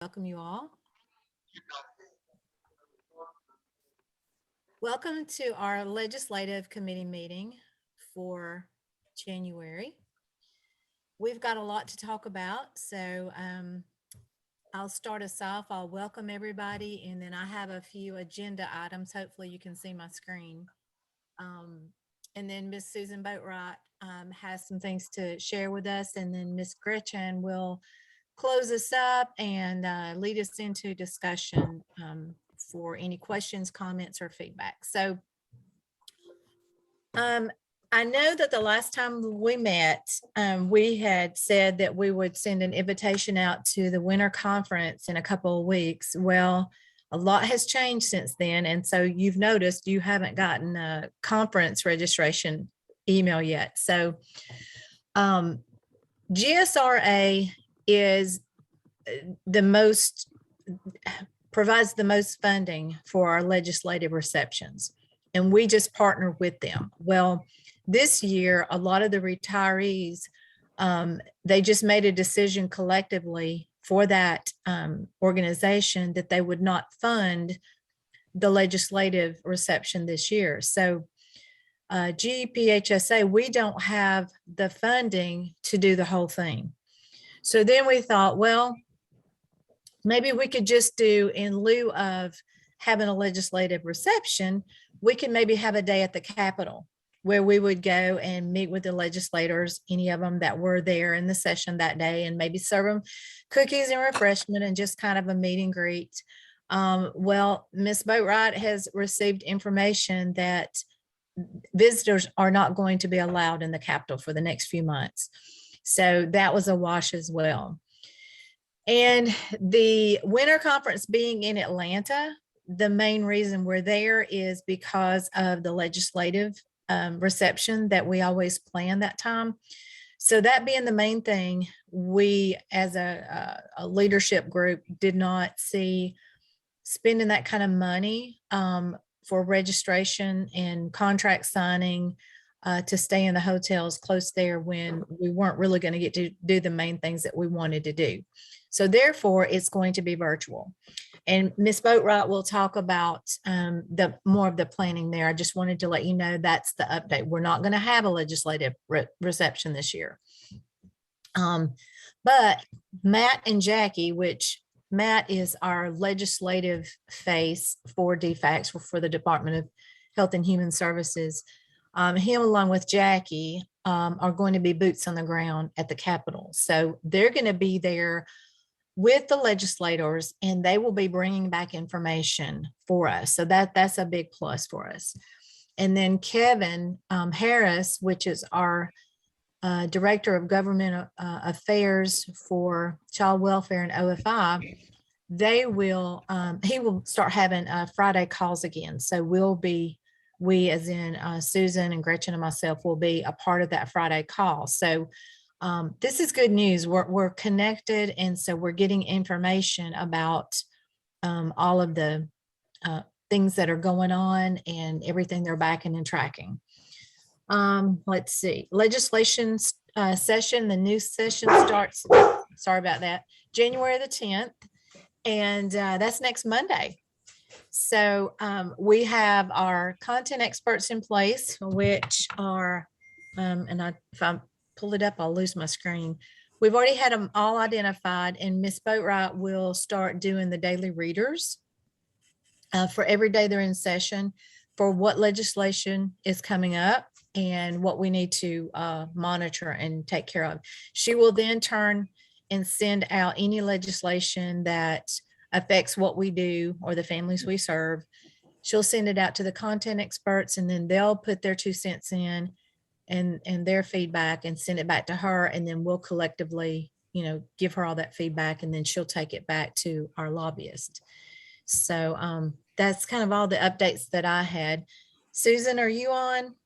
Welcome you all. Welcome to our legislative committee meeting for January. We've got a lot to talk about, so I'll start us off. I'll welcome everybody, and then I have a few agenda items. Hopefully you can see my screen. And then Miss Susan Boatwright has some things to share with us, and then Miss Gretchen will close us up and lead us into discussion for any questions, comments, or feedback. So I know that the last time we met, we had said that we would send an invitation out to the winter conference in a couple of weeks. Well, a lot has changed since then. And so you've noticed you haven't gotten a conference registration email yet. So GSRA is provides the most funding for our legislative receptions, and we just partner with them. Well, this year, a lot of the retirees, they just made a decision collectively for that organization that they would not fund the legislative reception this year. So GPHSA, we don't have the funding to do the whole thing. So then we thought, well, maybe we could just do, in lieu of having a legislative reception, we could maybe have a day at the Capitol where we would go and meet with the legislators, any of them that were there in the session that day, and maybe serve them cookies and refreshment and just kind of a meet and greet. Well, Ms. Boatwright has received information that visitors are not going to be allowed in the Capitol for the next few months. So that was a wash as well. And the winter conference being in Atlanta, the main reason we're there is because of the legislative reception that we always plan that time. So that being the main thing, we as a leadership group did not see spending that kind of money for registration and contract signing to stay in the hotels close there when we weren't really going to get to do the main things that we wanted to do. So therefore, it's going to be virtual. And Ms. Boatwright will talk about the more of the planning there. I just wanted to let you know that's the update. We're not going to have a legislative reception this year. But Matt and Jackie, which Matt is our legislative face for DFACS, for the Department of Health and Human Services, him along with Jackie are going to be boots on the ground at the Capitol. So they're going to be there with the legislators, and they will be bringing back information for us. So that's a big plus for us. And then Kevin Harris, which is our Director of Government Affairs for Child Welfare and OFI, he will start having Friday calls again. So we as in Susan and Gretchen and myself will be a part of that Friday call. So this is good news. We're connected, and so we're getting information about all of the things that are going on and everything they're backing and tracking. Let's see, legislation session, the new session starts, sorry about that, January the 10th, and that's next Monday. So we have our content experts in place, which are, if I pull it up, I'll lose my screen. We've already had them all identified, and Ms. Boatwright will start doing the daily readers for every day they're in session for what legislation is coming up and what we need to monitor and take care of. She will then turn and send out any legislation that affects what we do or the families we serve. She'll send it out to the content experts, and then they'll put their 2 cents in and their feedback and send it back to her. And then we'll collectively, give her all that feedback, and then she'll take it back to our lobbyist. So that's kind of all the updates that I had. Susan, are you on?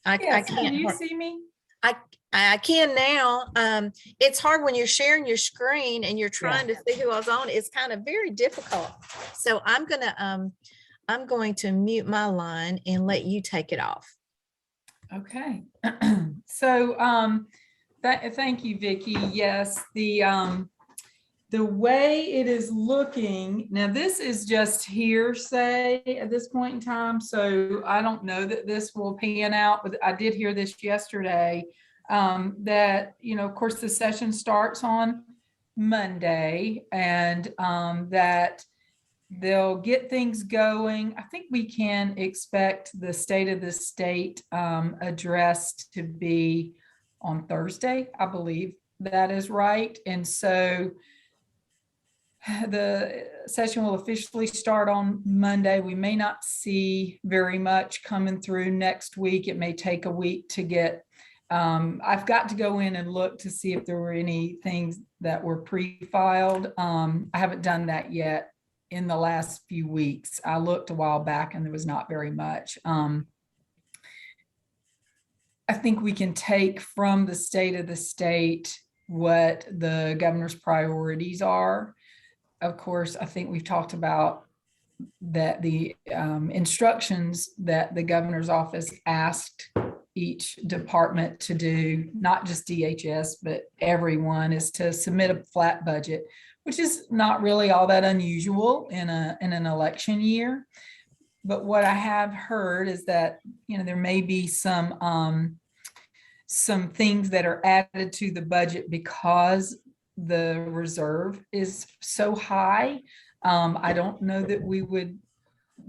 Yes, can you see me? I can now. It's hard when you're sharing your screen and you're trying to see who I was on. It's kind of very difficult. So I'm going to mute my line and let you take it off. Okay. So thank you, Vicki. Yes, the the way it is looking, now this is just hearsay at this point in time, so I don't know that this will pan out, but I did hear this yesterday, that, of course, the session starts on Monday, and that they'll get things going. I think we can expect the state of the state address to be on Thursday. I believe that is right. And so the session will officially start on Monday. We may not see very much coming through next week. It may take a week to get, I've got to go in and look to see if there were any things that were pre-filed. I haven't done that yet in the last few weeks. I looked a while back and there was not very much. I think we can take from the state of the state what the governor's priorities are. Of course, I think we've talked about that the instructions that the governor's office asked each department to do, not just DHS, but everyone, is to submit a flat budget, which is not really all that unusual in an election year. But what I have heard is that, there may be some things that are added to the budget because the reserve is so high. I don't know that we would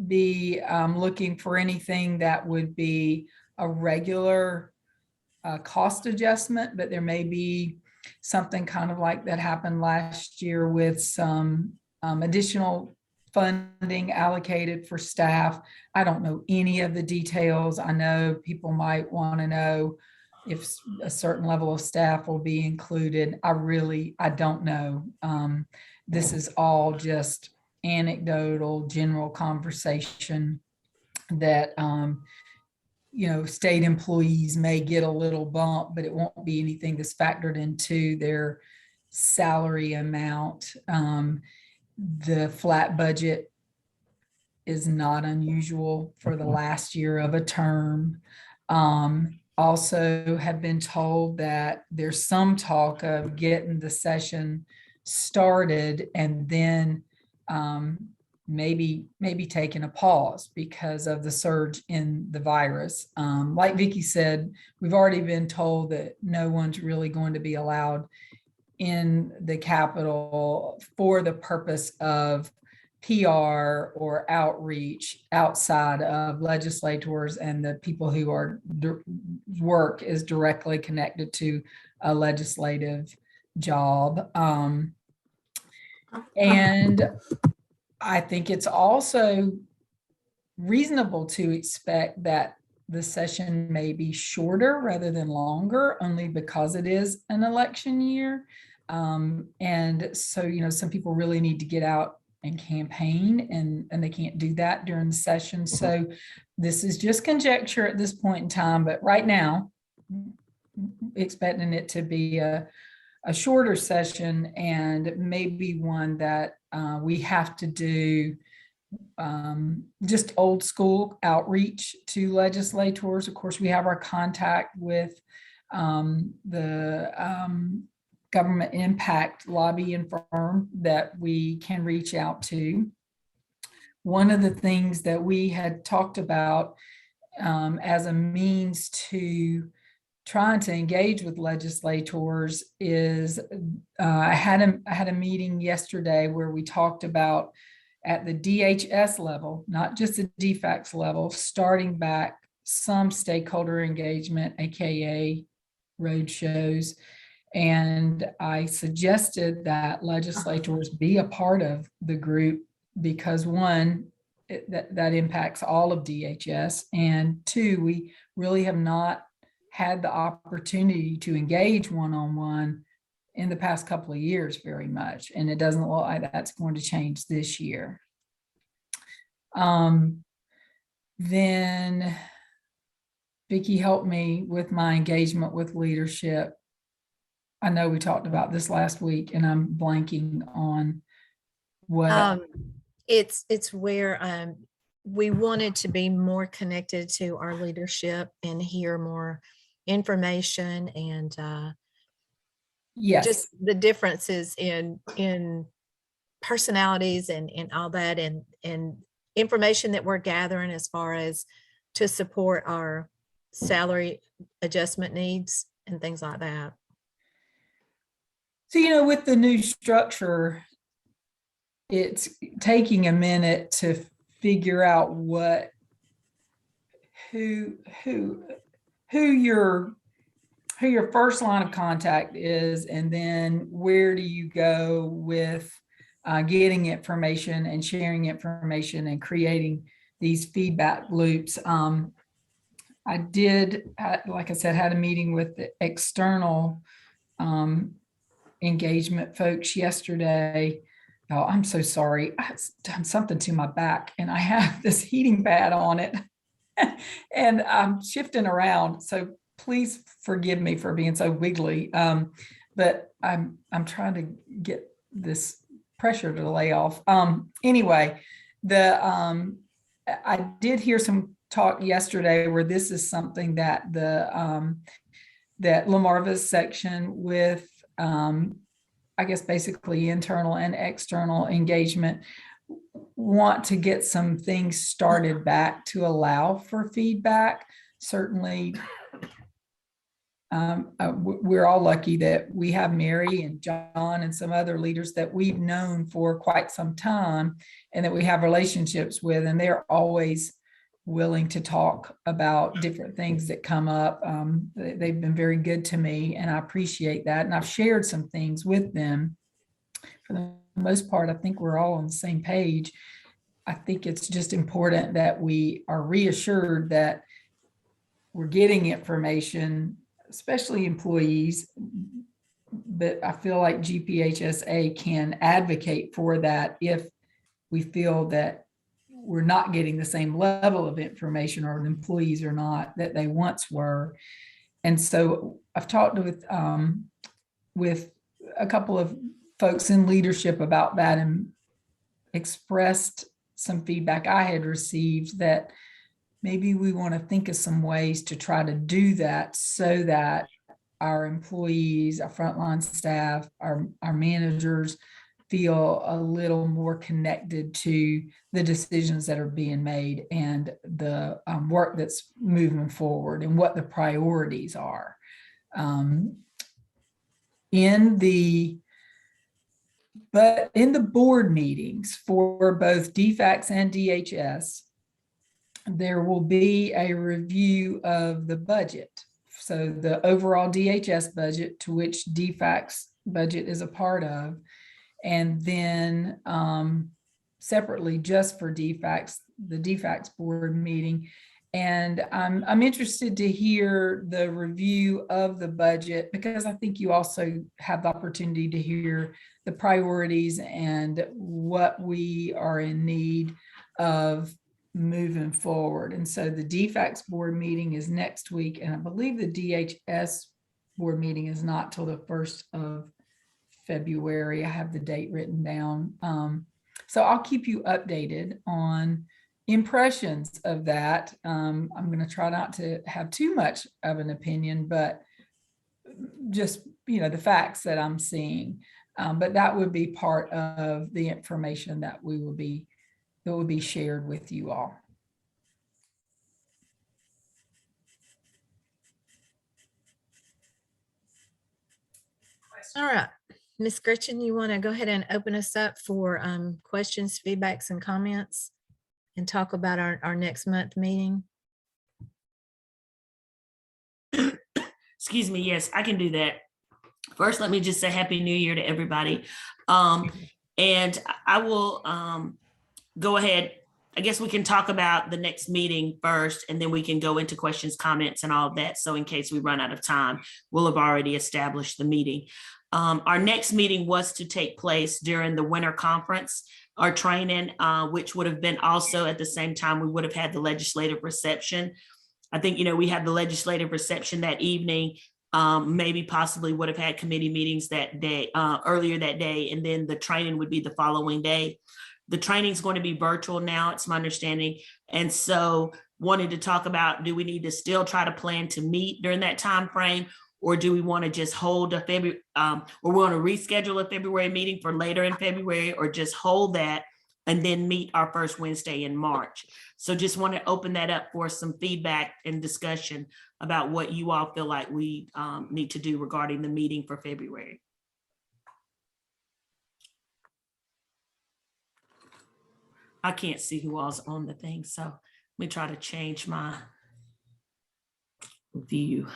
be looking for anything that would be a regular cost adjustment, but there may be something kind of like that happened last year with some additional funding allocated for staff. I don't know any of the details. I know people might want to know if a certain level of staff will be included. I don't know. This is all just anecdotal, general conversation that, state employees may get a little bump, but it won't be anything that's factored into their salary amount. The flat budget is not unusual for the last year of a term. Also have been told that there's some talk of getting the session started and then maybe taking a pause because of the surge in the virus. Like Vicki said, we've already been told that no one's really going to be allowed in the Capitol for the purpose of PR or outreach outside of legislators and the people who are work is directly connected to a legislative job. And I think it's also reasonable to expect that the session may be shorter rather than longer, only because it is an election year. And so, some people really need to get out and campaign, and they can't do that during the session. So this is just conjecture at this point in time, but right now, expecting it to be a shorter session and maybe one that we have to do just old school outreach to legislators. Of course, we have our contact with the government impact lobbying firm that we can reach out to. One of the things that we had talked about as a means to trying to engage with legislators is I had a meeting yesterday where we talked about at the DHS level, not just the DFACS level, starting back some stakeholder engagement, AKA road shows. And I suggested that legislators be a part of the group because one, that impacts all of DHS. And two, we really have not had the opportunity to engage one-on-one in the past couple of years very much. And it doesn't look like that's going to change this year. Then Vicki helped me with my engagement with leadership. I know we talked about this last week and I'm blanking on what. It's where we wanted to be more connected to our leadership and hear more information and Yes. just the differences in personalities and all that, and information that we're gathering as far as to support our salary adjustment needs and things like that. So, with the new structure, it's taking a minute to figure out who your first line of contact is, and then where do you go with getting information and sharing information and creating these feedback loops. I did, like I said, had a meeting with the external engagement folks yesterday. Oh, I'm so sorry. I've done something to my back and I have this heating pad on it and I'm shifting around. So please forgive me for being so wiggly. But I'm trying to get this pressure to lay off. Anyway, I did hear some talk yesterday where this is something that that Lamarva's section with I guess basically internal and external engagement want to get some things started back to allow for feedback. Certainly, we're all lucky that we have Mary and John and some other leaders that we've known for quite some time and that we have relationships with, and they're always willing to talk about different things that come up. They've been very good to me and I appreciate that. And I've shared some things with them. For the most part, I think we're all on the same page. I think it's just important that we are reassured that we're getting information, especially employees, but I feel like GPHSA can advocate for that if we feel that we're not getting the same level of information or the employees are not that they once were. And so I've talked with a couple of folks in leadership about that and expressed some feedback I had received that maybe we want to think of some ways to try to do that so that our employees, our frontline staff, our managers feel a little more connected to the decisions that are being made and the work that's moving forward and what the priorities are. But in the board meetings for both DFACS and DHS, there will be a review of the budget. So the overall DHS budget, to which DFACS budget is a part of, and then separately just for DFACS, the DFACS board meeting. And I'm interested to hear the review of the budget because I think you also have the opportunity to hear the priorities and what we are in need of moving forward. And so the DFACS board meeting is next week, and I believe the DHS board meeting is not till the 1st of February. I have the date written down. So I'll keep you updated on impressions of that. I'm going to try not to have too much of an opinion, but just, the facts that I'm seeing. But that would be part of the information that will be shared with you all. All right, Ms. Gretchen, you want to go ahead and open us up for questions, feedbacks, and comments and talk about our next month meeting? Excuse me. Yes, I can do that. First, let me just say Happy New Year to everybody. And I will go ahead. I guess we can talk about the next meeting first, and then we can go into questions, comments, and all of that. So in case we run out of time, we'll have already established the meeting. Our next meeting was to take place during the winter conference, our training, which would have been also at the same time we would have had the legislative reception. I think, we had the legislative reception that evening, maybe possibly would have had committee meetings that day, earlier that day, and then the training would be the following day. The training is going to be virtual now, it's my understanding. And so wanted to talk about, do we need to still try to plan to meet during that time frame, Or do we want to just hold a February, or we want to reschedule a February meeting for later in February, or just hold that and then meet our first Wednesday in March? So just want to open that up for some feedback and discussion about what you all feel like we need to do regarding the meeting for February. I can't see who all's on the thing, so let me try to change my view.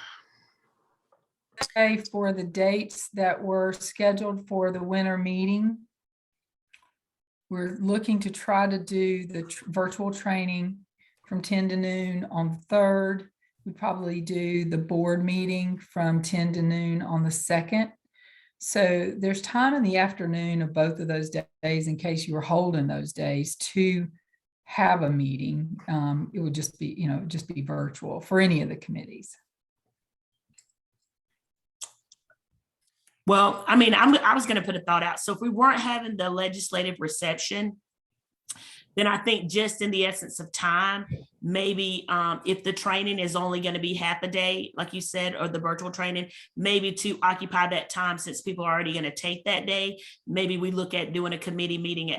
Okay, for the dates that were scheduled for the winter meeting, we're looking to try to do the virtual training from 10 to noon on the 3rd. We'd probably do the board meeting from 10 to noon on the 2nd. So there's time in the afternoon of both of those days in case you were holding those days to have a meeting. It would just be, just be virtual for any of the committees. Well, I mean, I was going to put a thought out. So if we weren't having the legislative reception, then I think just in the essence of time, maybe if the training is only going to be half a day, like you said, or the virtual training, maybe to occupy that time since people are already going to take that day, maybe we look at doing a committee meeting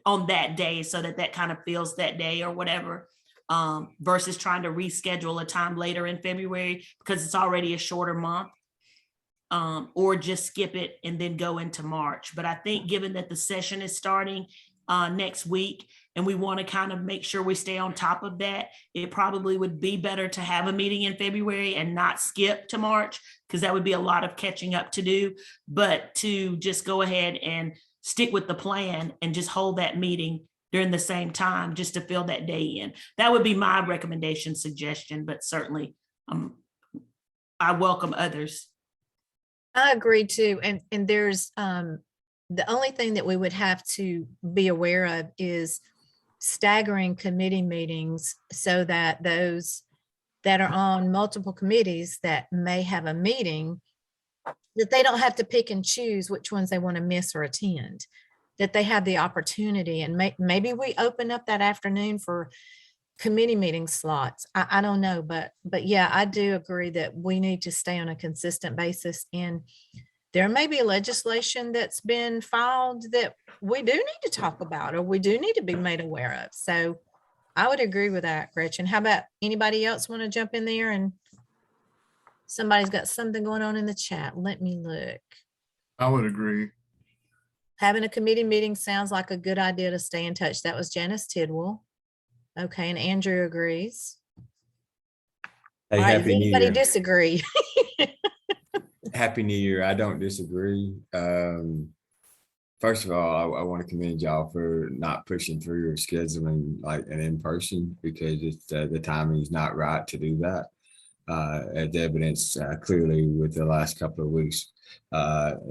on that day so that kind of fills that day or whatever, versus trying to reschedule a time later in February because it's already a shorter month. Or just skip it and then go into March. But I think given that the session is starting next week and we want to kind of make sure we stay on top of that, it probably would be better to have a meeting in February and not skip to March, because that would be a lot of catching up to do, but to just go ahead and stick with the plan and just hold that meeting during the same time just to fill that day in. That would be my recommendation, suggestion, but certainly I welcome others. I agree too. And there's the only thing that we would have to be aware of is staggering committee meetings so that those that are on multiple committees that may have a meeting, that they don't have to pick and choose which ones they want to miss or attend, that they have the opportunity. And maybe we open up that afternoon for committee meeting slots. I don't know, but yeah, I do agree that we need to stay on a consistent basis. And there may be legislation that's been filed that we do need to talk about, or we do need to be made aware of. So I would agree with that, Gretchen. How about anybody else want to jump in there? And somebody's got something going on in the chat. Let me look. I would agree. Having a committee meeting sounds like a good idea to stay in touch. That was Janice Tidwell. Okay, and Andrew agrees. Hey, All right, does Happy New anybody Year. disagree? Happy New Year. I don't disagree. First of all, I want to commend y'all for not pushing through your scheduling like an in-person, because it's the timing is not right to do that. As evidenced clearly with the last couple of weeks,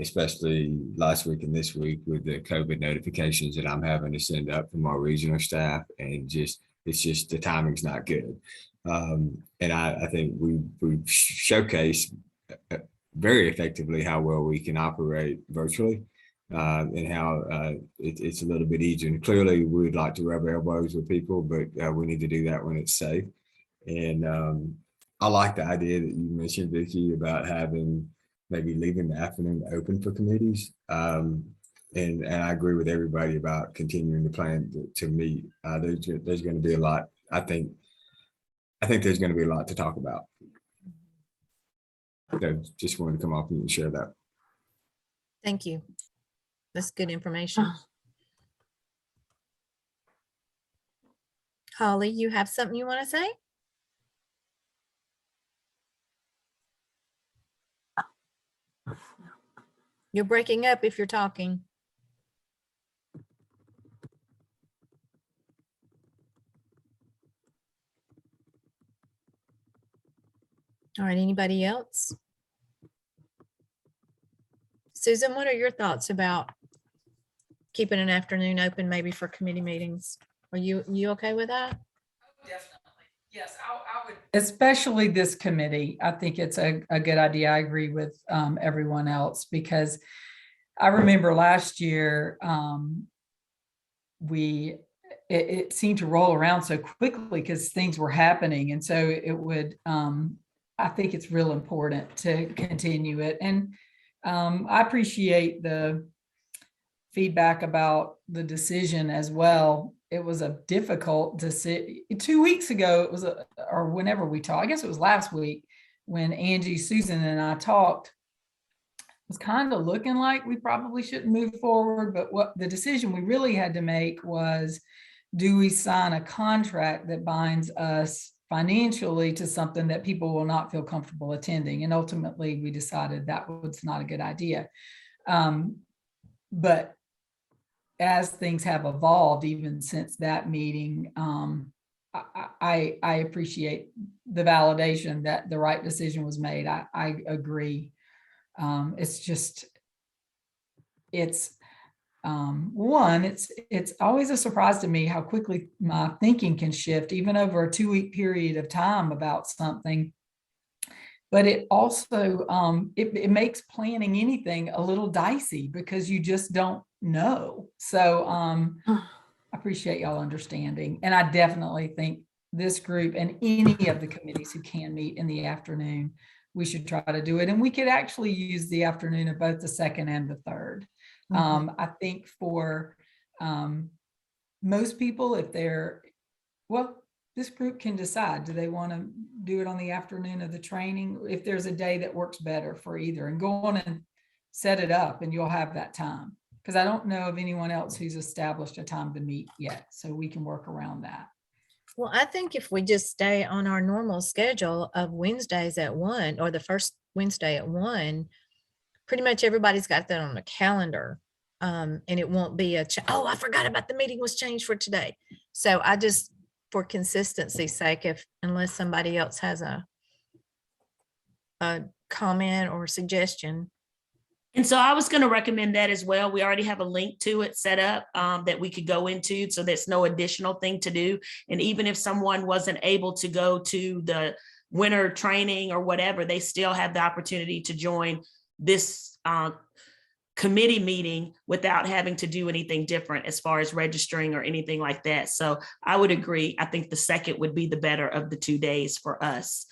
especially last week and this week with the COVID notifications that I'm having to send up from our regional staff, and it's just the timing's not good. And I think we've showcased very effectively how well we can operate virtually, and how it's a little bit easier. And clearly we would like to rub elbows with people, but we need to do that when it's safe. And I like the idea that you mentioned, Vicki, about having maybe leaving the afternoon open for committees. And I agree with everybody about continuing to plan to meet. There's going to be a lot. I think there's going to be a lot to talk about. So just wanted to come off and share that. Thank you. That's good information. Holly, you have something you want to say? You're breaking up if you're talking. All right, anybody else? Susan, what are your thoughts about keeping an afternoon open maybe for committee meetings? Are you okay with that? Definitely. Yes, I would. Especially this committee. I think it's a good idea. I agree with everyone else, because I remember last year it seemed to roll around so quickly because things were happening. And so it would I think it's real important to continue it. And I appreciate the feedback about the decision as well. It was a difficult decision. 2 weeks ago, it was, or whenever we talked, I guess it was last week, when Angie, Susan, and I talked, it was kind of looking like we probably shouldn't move forward. But what the decision we really had to make was, do we sign a contract that binds us financially to something that people will not feel comfortable attending? And ultimately, we decided that was not a good idea. But as things have evolved, even since that meeting, I appreciate the validation that the right decision was made. I agree. It's just, it's always a surprise to me how quickly my thinking can shift, even over a 2-week period of time about something. But it also, it makes planning anything a little dicey because you just don't know. So I appreciate y'all understanding. And I definitely think this group and any of the committees who can meet in the afternoon, we should try to do it. And we could actually use the afternoon of both the second and the third. I think for most people, if they're, well, this group can decide, do they want to do it on the afternoon of the training? If there's a day that works better for either, and go on and set it up and you'll have that time. Because I don't know of anyone else who's established a time to meet yet. So we can work around that. Well, I think if we just stay on our normal schedule of Wednesdays at 1, or the first Wednesday at 1, pretty much everybody's got that on the calendar. And it won't be oh, I forgot about the meeting was changed for today. So I just, for consistency's sake, unless somebody else has a comment or suggestion. And so I was going to recommend that as well. We already have a link to it set up that we could go into, so there's no additional thing to do. And even if someone wasn't able to go to the winter training or whatever, they still have the opportunity to join this committee meeting without having to do anything different as far as registering or anything like that. So I would agree. I think the second would be the better of the 2 days for us.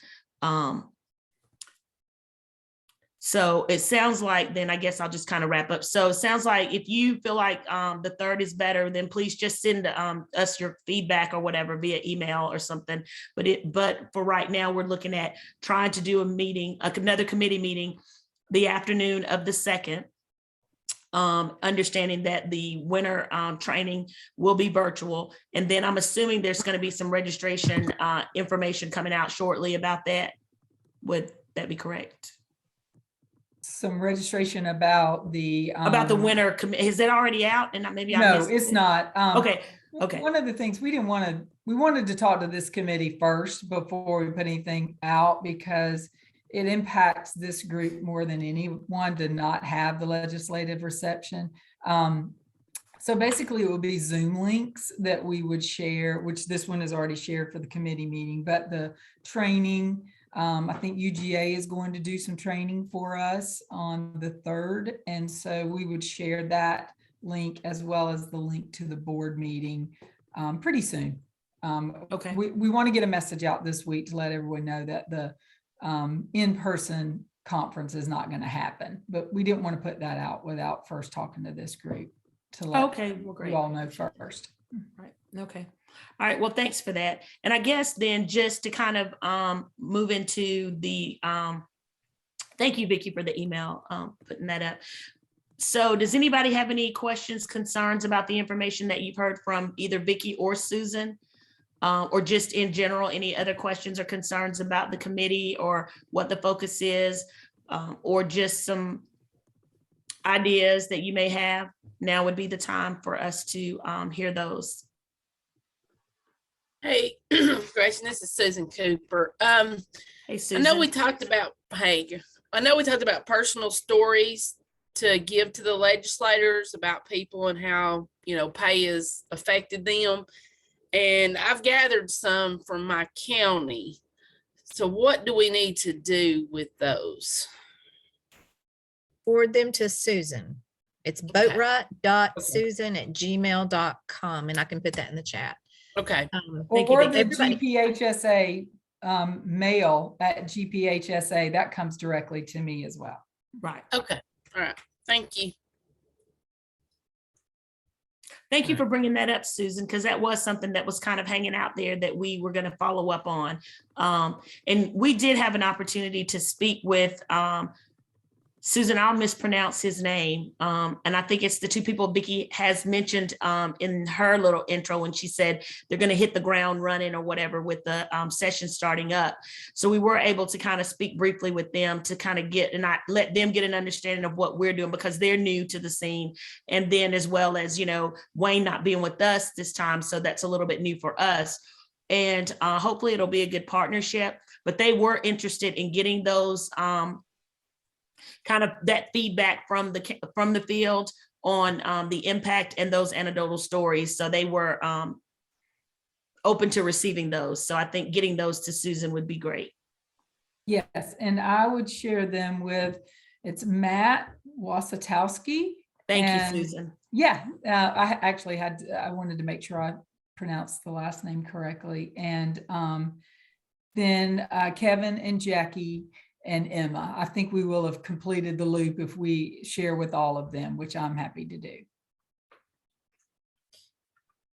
So it sounds like, then I guess I'll just kind of wrap up. So it sounds like if you feel like the third is better, then please just send us your feedback or whatever via email or something. But for right now, we're looking at trying to do a meeting, another committee meeting, the afternoon of the 2nd. Understanding that the winter training will be virtual. And then I'm assuming there's going to be some registration information coming out shortly about that. Would that be correct? Some registration about the winter, is it already out? And maybe I no, missed it's it. not. Okay. One of the things we wanted to talk to this committee first before we put anything out, because it impacts this group more than anyone to not have the legislative reception. So basically it would be Zoom links that we would share, which this one is already shared for the committee meeting, but the training, I think UGA is going to do some training for us on the 3rd. And so we would share that link as well as the link to the board meeting pretty soon. Okay. We want to get a message out this week to let everyone know that the in-person conference is not going to happen, but we didn't want to put that out without first talking to this group to let you all know first. Right. Okay. All right. Well, thanks for that. And I guess then just to kind of move into the, thank you, Vicki, for the email, putting that up. So does anybody have any questions, concerns about the information that you've heard from either Vicki or Susan? Or just in general, any other questions or concerns about the committee or what the focus is, or just some ideas that you may have? Now would be the time for us to hear those. Hey, Gretchen, this is Susan Cooper. Hey, Susan. I know we talked about personal stories to give to the legislators about people and how, pay has affected them. And I've gathered some from my county. So what do we need to do with those? Forward them to Susan. It's boatright.susan@gmail.com. And I can put that in the chat. Okay. Or the GPHSA mail at GPHSA, that comes directly to me as well. Right. Okay, all right, thank you. Thank you for bringing that up, Susan, because that was something that was kind of hanging out there that we were going to follow up on. And we did have an opportunity to speak with Susan, I'll mispronounce his name. And I think it's the two people Vicki has mentioned in her little intro when she said they're going to hit the ground running or whatever with the session starting up. So we were able to kind of speak briefly with them to kind of get, and I let them get an understanding of what we're doing because they're new to the scene. And then as well as, you know, Wayne not being with us this time. So that's a little bit new for us. And hopefully it'll be a good partnership, but they were interested in getting those kind of that feedback from the field on the impact and those anecdotal stories. So they were open to receiving those. So I think getting those to Susan would be great. Yes, and I would share them with, it's Matt Wasatowski. Thank and you, Susan. Yeah, I actually I wanted to make sure I pronounced the last name correctly. And then Kevin and Jackie and Emma. I think we will have completed the loop if we share with all of them, which I'm happy to do.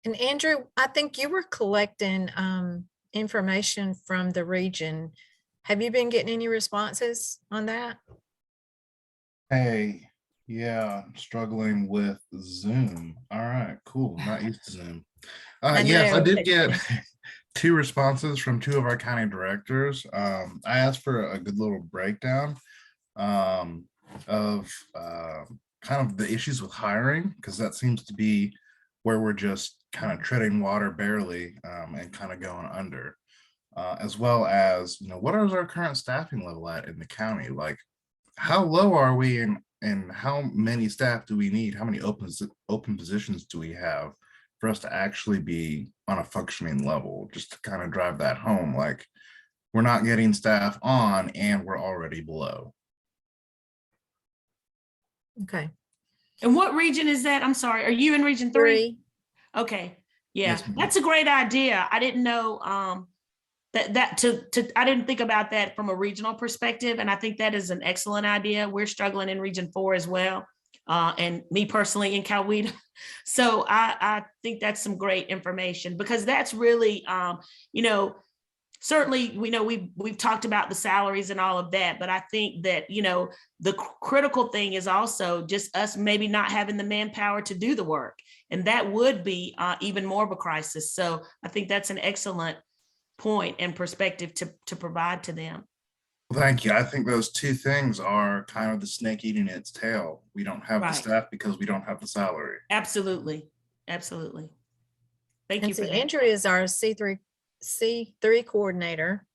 And Andrew, I think you were collecting information from the region. Have you been getting any responses on that? Hey, yeah, struggling with Zoom. All right, cool. Not used to Zoom. Yes, I know, did but- get 2 responses from 2 of our county directors. I asked for a good little breakdown of kind of the issues with hiring, because that seems to be where we're just kind of treading water barely and kind of going under. As well as, you know, what is our current staffing level at in the county? Like, how low are we and how many staff do we need? How many open positions do we have for us to actually be on a functioning level? Just to kind of drive that home, like we're not getting staff on and we're already below. Okay. And what region is that? I'm sorry. Are you in region 3? Okay. Yeah, Yes, ma'am. that's a great idea. I didn't know I didn't think about that from a regional perspective. And I think that is an excellent idea. We're struggling in region 4 as well. And me personally in Coweta. So I think that's some great information because that's really, you know, certainly we know we've talked about the salaries and all of that, but I think that, you know, the critical thing is also just us maybe not having the manpower to do the work. And that would be even more of a crisis. So I think that's an excellent point and perspective to provide to them. Thank you. I think those 2 things are kind of the snake eating its tail. We don't have the Right. staff because we don't have the salary. Absolutely. Absolutely. Thank you And for so that. Andrew is our C3 coordinator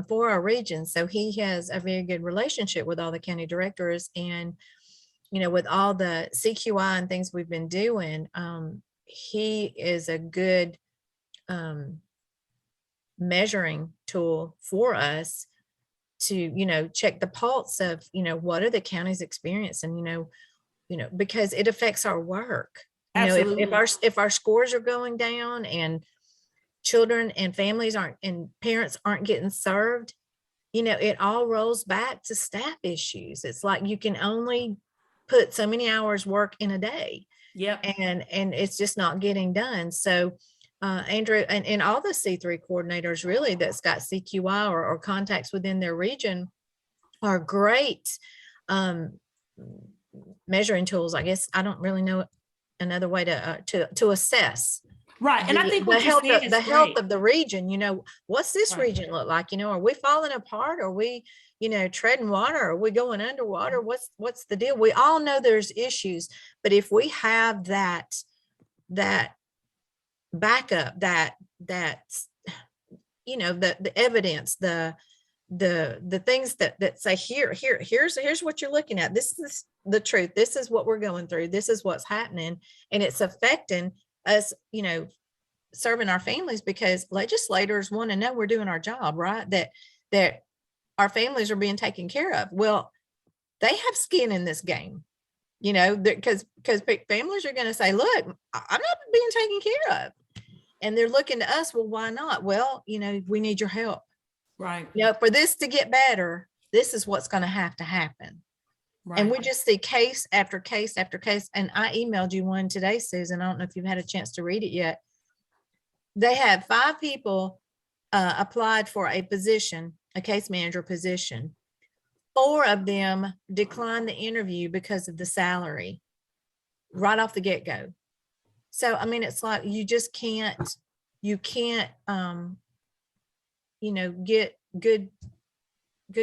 for our region. So he has a very good relationship with all the county directors, and, you know, with all the CQI and things we've been doing, he is a good measuring tool for us to, you know, check the pulse of, you know, what are the county's experience, and, you know, because it affects our work. You know, Absolutely. if our scores are going down and children and families and parents aren't getting served, you know, it all rolls back to staff issues. It's like you can only put so many hours work in a day, Yep. and it's just not getting done. So Andrew and all the C3 coordinators really that's got CQI or contacts within their region are great measuring tools. I guess I don't really know another way to assess Right. And I think what you're saying is the health great. of the region. You know, what's this Right. region look like? You know, are we falling apart? Are we, you know, treading water? Are we going underwater? What's the deal? We all know there's issues, but if we have that backup, that you know, the evidence, the things that say here's what you're looking at, this is the truth, this is what we're going through, this is what's happening, and it's affecting us, you know, serving our families, because legislators want to know we're doing our job, right? That our families are being taken care of. Well, they have skin in this game, you know, because families are going to say, look, I'm not being taken care of. And they're looking to us, well, why not? Well, you know, we need your help. Right. You know, for this to get better, this is what's going to happen. And we Right. just see case after case after case. And I emailed you one today, Susan. I don't know if you've had a chance to read it yet. They had 5 people applied for a position, a case manager position. 4 of them declined the interview because of the salary right off the get-go. So, I mean, it's like you just can't, you can't, you know, get good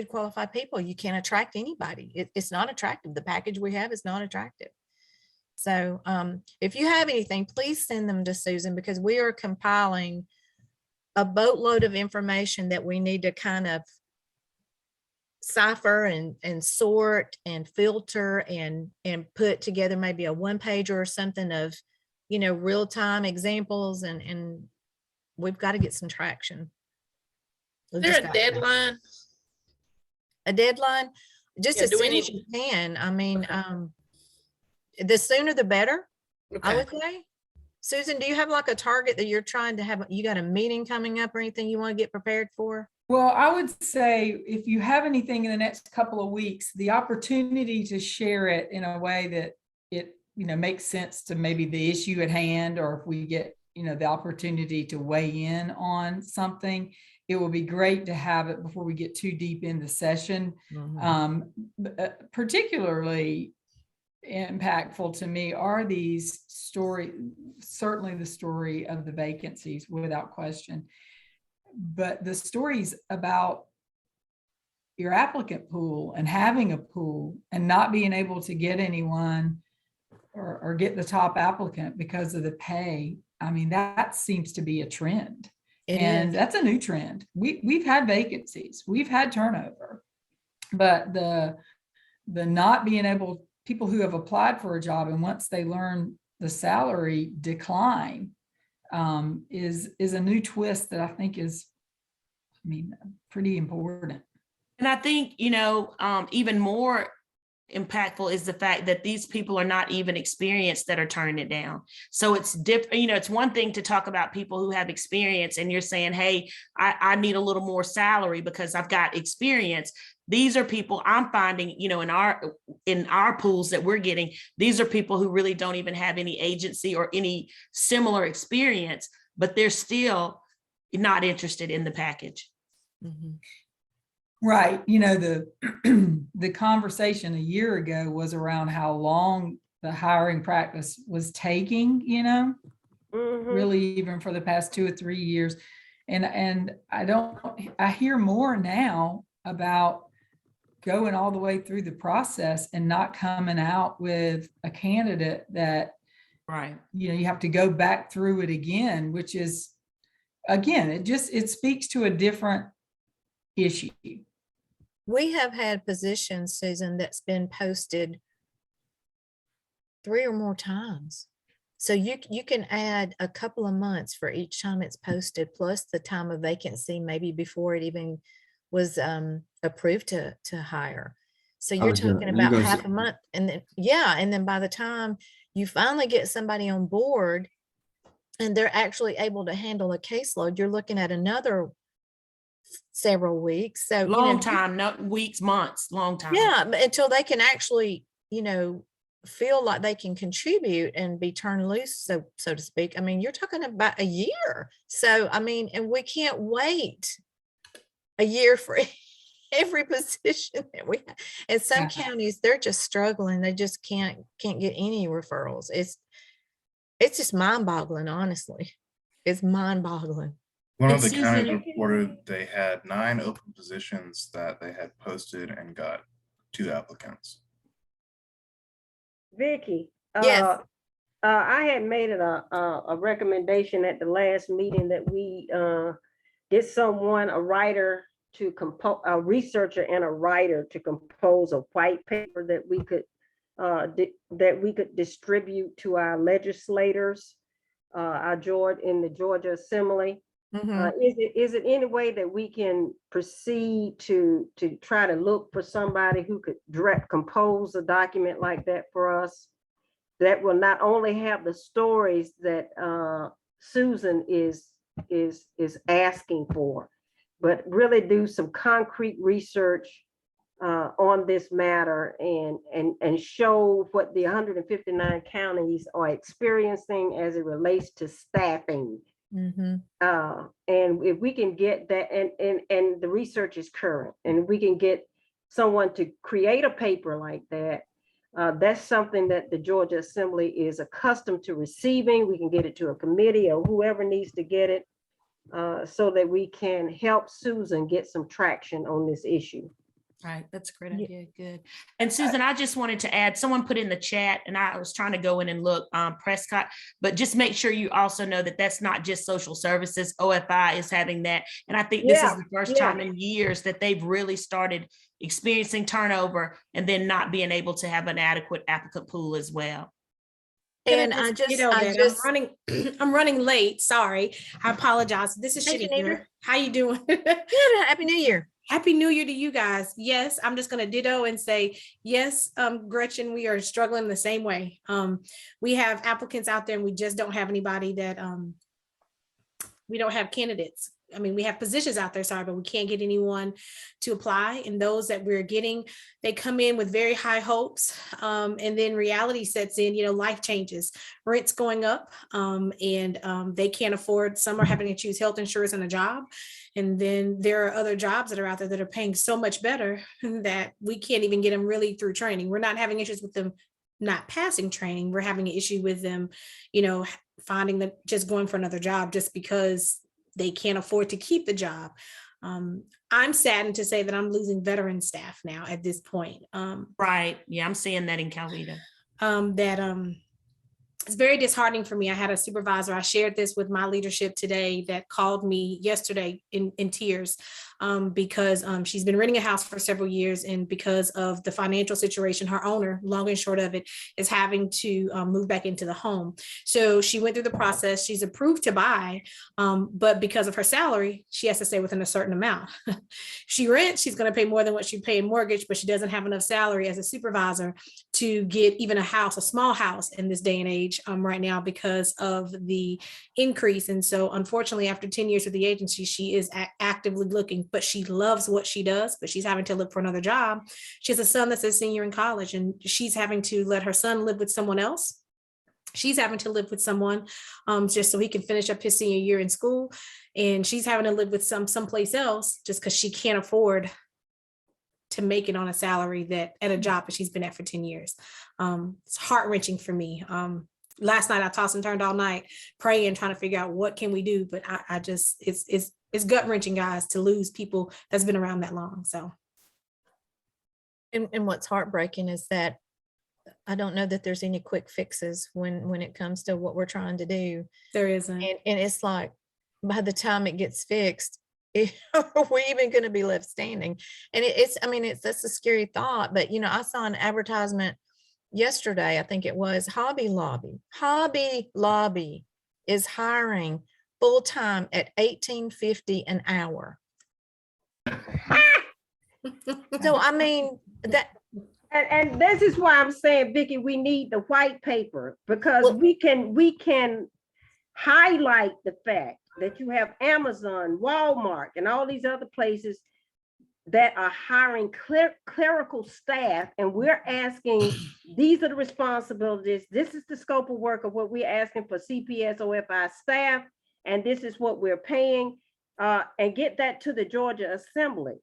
qualified people. You can't attract anybody. It's not attractive. The package we have is not attractive. So if you have anything, please send them to Susan, because we are compiling a boatload of information that we need to kind of cipher and sort and filter and put together maybe a 1-pager or something of, you know, real-time examples, and we've got to get some traction. Is there a deadline? A deadline? Just Yeah, as do we soon as need- you can. I mean, Okay. the sooner the better, I Okay. would say. Susan, do you have like a target that you're trying to have? You got a meeting coming up or anything you want to get prepared for? Well, I would say if you have anything in the next couple of weeks, the opportunity to share it in a way that it, you know, makes sense to maybe the issue at hand, or if we get, you know, the opportunity to weigh in on something, it will be great to have it before we get too deep into session. Particularly impactful to me are these certainly the story of the vacancies without question, but the stories about your applicant pool and having a pool and not being able to get anyone or get the top applicant because of the pay. I mean, that seems to be a trend. And that's a new trend. We've had vacancies, we've had turnover, but the not being able, people who have applied for a job and once they learn the salary decline is a new twist that I think is, I mean, pretty important. And I think, you know, even more impactful is the fact that these people are not even experienced that are turning it down. So it's different. You know, it's one thing to talk about people who have experience and you're saying, hey, I need a little more salary because I've got experience. These are people I'm finding, you know, in our pools that we're getting, these are people who really don't even have any agency or any similar experience, but they're still not interested in the package. Mhm. Right. You know, the conversation a year ago was around how long the hiring practice was taking, you know, really even for the past 2 or 3 years. And I hear more now about going all the way through the process and not coming out with a candidate that, Right. you know, you have to go back through it again, which is, again, it speaks to a different issue. We have had positions, Susan, that's been posted 3 or more times. So you can add a couple of months for each time it's posted, plus the time of vacancy, maybe before it even was approved to hire. So you're talking about half a month, and then and then by the time you finally get somebody on board and they're actually able to handle a caseload, you're looking at another several weeks. So Long time, not weeks, months, long time. yeah, but until they can actually, you know, feel like they can contribute and be turned loose, so to speak. I mean, you're talking about a year. So I mean, and we can't wait a year for every position that we have. In some counties, they're just struggling. They just can't get any referrals. It's just mind-boggling, honestly. It's mind-boggling. One And of the counties Susan- reported they had 9 open positions that they had posted and got 2 applicants. Vicky, Yes. I had made it a recommendation at the last meeting that we get someone, a writer to compose, a researcher and a writer to compose a white paper that we could distribute to our legislators, in the Georgia Assembly. Mhm. Is it any way that we can proceed to try to look for somebody who could compose a document like that for us, that will not only have the stories that Susan is asking for, but really do some concrete research on this matter and show what the 159 counties are experiencing as it relates to staffing. Mhm. And if we can get that, and the research is current, and we can get someone to create a paper like that, that's something that the Georgia Assembly is accustomed to receiving. We can get it to a committee or whoever needs to get it, so that we can help Susan get some traction on this issue. Right, that's a great Yeah. idea, good. And Susan, I just wanted to add, someone put in the chat, and I was trying to go in and look, Prescott, but just make sure you also know that that's not just social services. OFI is having that. And I think this is the first time in years that they've really started experiencing turnover and then not being able to have an adequate applicant pool as well. And I'm running late. Sorry. I apologize. This is Hey, Shitty Geneva. here. How you doing? Good. Happy New Year. Happy New Year to you guys. Yes, I'm just gonna ditto and say, yes, Gretchen, we are struggling the same way. We have applicants out there and we just don't have anybody that we don't have candidates. I mean, we have positions out there, sorry, but we can't get anyone to apply. And those that we're getting, they come in with very high hopes. And then reality sets in, life changes, rent's going up, and they can't afford, some are having to choose health insurance and a job. And then there are other jobs that are out there that are paying so much better that we can't even get them really through training. We're not having issues with them not passing training. We're having an issue with them, finding that just going for another job just because they can't afford to keep the job. I'm saddened to say that I'm losing veteran staff now at this point. Right. Yeah, I'm seeing that in Coweta. It's very disheartening for me. I had a supervisor, I shared this with my leadership today, that called me yesterday in tears because she's been renting a house for several years, and because of the financial situation, her owner, long and short of it, is having to move back into the home. So she went through the process, she's approved to buy, but because of her salary, she has to stay within a certain amount. She rents, she's going to pay more than what she paid in mortgage, but she doesn't have enough salary as a supervisor to get even a house, a small house in this day and age right now because of the increase. And so unfortunately, after 10 years with the agency, she is actively looking, but she loves what she does, but she's having to look for another job. She has a son that's a senior in college, and she's having to let her son live with someone else. She's having to live with someone just so he can finish up his senior year in school. And she's having to live with someplace else just because she can't afford to make it on a salary at a job that she's been at for 10 years. It's heart-wrenching for me. Last night I tossed and turned all night praying, trying to figure out what can we do. But I just, it's gut-wrenching, guys, to lose people that's been around that long. So. And what's heartbreaking is that I don't know that there's any quick fixes when it comes to what we're trying to do. There isn't. And it's like, by the time it gets fixed, are we even going to be left standing? And that's a scary thought. But, I saw an advertisement yesterday, I think it was Hobby Lobby is hiring full-time at $18.50 an hour. So, that. And this is why I'm saying, Vicki, we need the white paper, because we can highlight the fact that you have Amazon, Walmart, and all these other places that are hiring clerical staff, and we're asking, these are the responsibilities, this is the scope of work of what we're asking for CPS OFI staff, and this is what we're paying, and get that to the Georgia Assembly.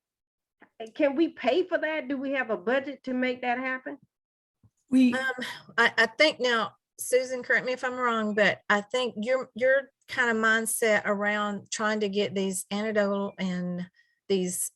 Can we pay for that? Do we have a budget to make that happen? I think now, Susan, correct me if I'm wrong, but I think your kind of mindset around trying to get these anecdotal and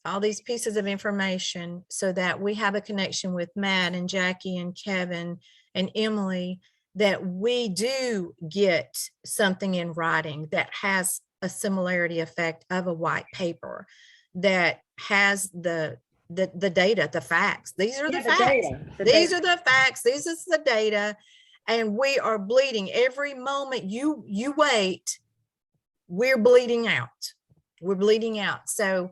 all these pieces of information so that we have a connection with Matt and Jackie and Kevin and Emily, that we do get something in writing that has a similarity effect of a white paper that has the data, the facts. These are the facts. These are the facts. This is the data. And we are bleeding. Every moment you wait, we're bleeding out. We're bleeding out. So,